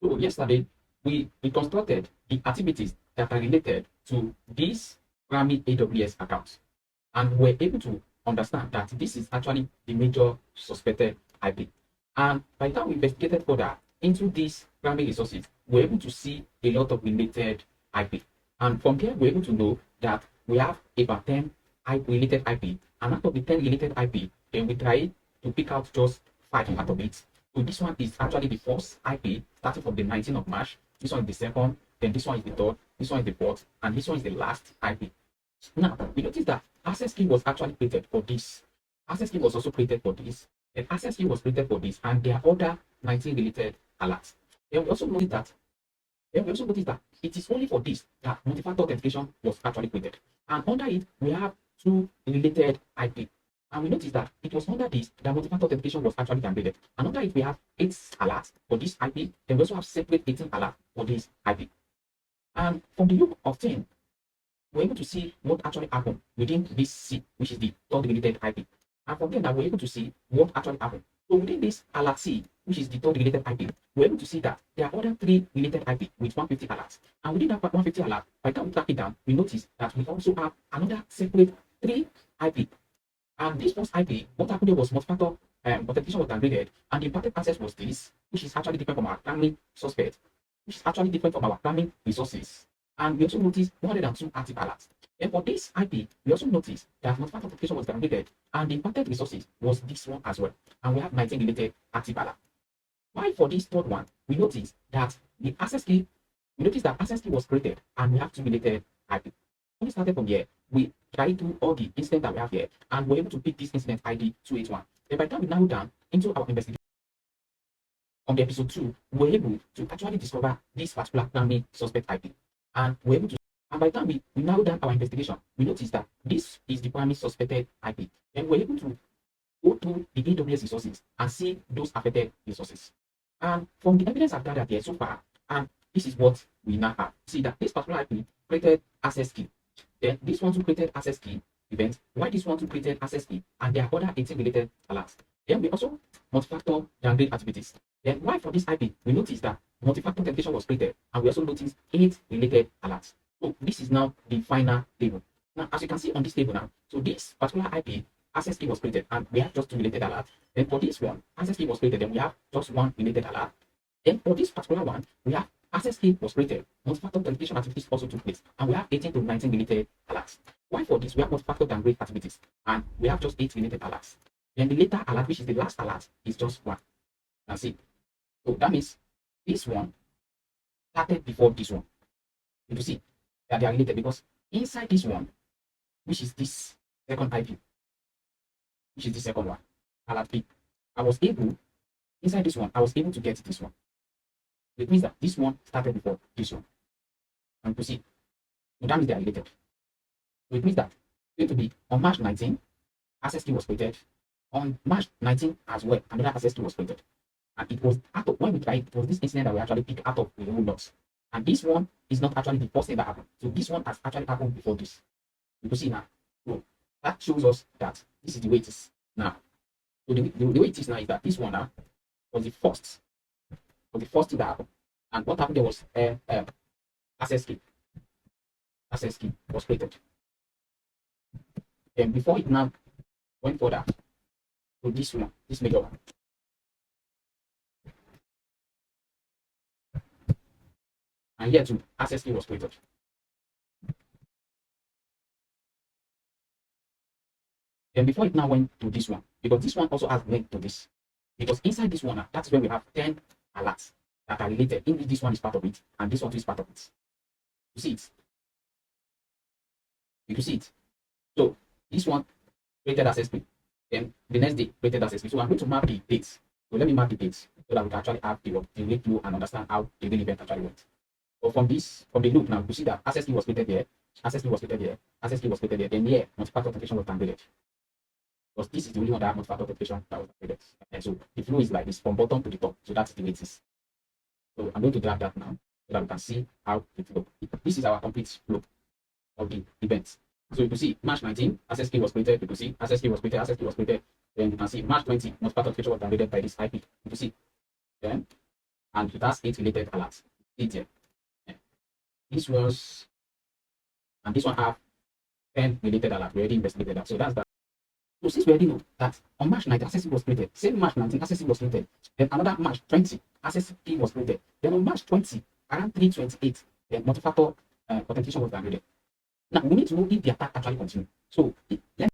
So yesterday, we reconstructed the activities that are related to these primary AWS accounts. And we're able to understand that this is actually the major suspected IP. And by the time we investigated further into these primary resources, we're able to see a lot of related IP. And from there, we're able to know that we have about 10 related IP. And out of the 10 related IP, then we try to pick out just 5 out of it. So this one is actually the first IP starting from the 19th of March. This one is the second, then this one is the third, this one is the fourth, and this one is the last IP. Now, we notice that access key was actually created for this. Access key was also created for this. And access key was created for this, and there are other 19 related alerts. Then we also notice that it is only for this that multi-factor authentication was actually created. And under it, we have 2 related IP. And we notice that it was under this that multi-factor authentication was actually downgraded. And under it, we have 8 alerts for this IP. Then we also have separate 18 alerts for this IP. And from the look of 10, we're able to see what actually happened within this C, which is the third related IP. And from there, now we're able to see what actually happened. So within this alert C, which is the third related IP, we're able to see that there are other 3 related IP with 150 alerts. And within that 150 alert, by the time we track it down, we notice that we also have another separate 3 IP. And this first IP, what happened there was multi-factor authentication was downgraded, and the impacted access was this, which is actually different from our primary suspect, which is actually different from our primary resources. And we also notice 102 active alerts. And for this IP, we also notice that multi-factor authentication was downgraded, and the impacted resources was this one as well. And we have 19 related active alerts. While for this third one, we notice that the access key, was created, and we have 2 related IP. When we started from here, we tried to all the incidents that we have here, and we're able to pick this incident ID 281. Then by the time we narrow down into our investigation on the episode 2, we're able to actually discover this particular primary suspect IP. And we're able to, and by the time we narrow down our investigation, we notice that this is the primary suspected IP. Then we're able to go through the AWS resources and see those affected resources. And from the evidence I've gathered here so far, and this is what we now have. See that this particular IP created access key. Then this one too created access key event. Why this one too created access key? And there are other 18 related alerts. Then we also multi-factor downgrade activities. Then why for this IP, we notice that multi-factor authentication was created, and we also noticed 8 related alerts. So this is now the final table. Now, as you can see on this table now, so this particular IP, access key was created, and we have just 2 related alerts. Then for this one, access key was created, then we have just 1 related alert. Then for this particular one, we have access key was created, multi-factor authentication activities also took place, and we have 18 to 19 related alerts. Why for this, we have multi-factor downgrade activities, and we have just 8 related alerts. Then the later alert, which is the last alert, is just 1. Now see, so that means this one started before this one. You see that they are related because inside this one, which is this second IP, which is the second one, alert B, inside this one, I was able to get this one. It means that this one started before this one. And you see, so that means they are related. So it means that it's going to be on March 19, access key was created. On March 19 as well, another access key was created. And it was out of, when we tried, it was this incident that we actually picked out of the whole lots. And this one is not actually the first thing that happened. So this one has actually happened before this. You can see now. So that shows us that this is the way it is now. So the way it is now is that this one now was the first thing that happened. And what happened there was access key. Access key was created. And before it now went further to this one, this major one. And here too, access key was created. Then before it now went to this one, because this one also has link to this. Because inside this one, that's where we have 10 alerts that are related. In this one is part of it, and this one too is part of it. You see it? You can see it. So this one created access key. Then the next day created access key. So I'm going to map the dates. So let me map the dates so that we can actually have the link to and understand how the real event actually went. So from the loop now, you see that access key was created here, access key was created here, access key was created here. Then here, multi-factor authentication was downgraded. Because this is the only one that had multi-factor authentication that was downgraded. And so the flow is like this from bottom to the top. So that's the way it is. So I'm going to drag that now so that we can see how it flow. This is our complete flow of the events. So you can see March 19, access key was created. You can see access key was created, access key was created. Then you can see March 20, multi-factor authentication was downgraded by this IP. You can see. Then and it has 8 related alerts. Here. This was, and this one have 10 related alerts. We already investigated that. So that's that. So since we already know that on March 19, access was created, same March 19, access was created, then another March 20, access key was created, then on March 20, around 3:28, then multi-factor authentication was downloaded. Now we need to know if the attack actually continued. So let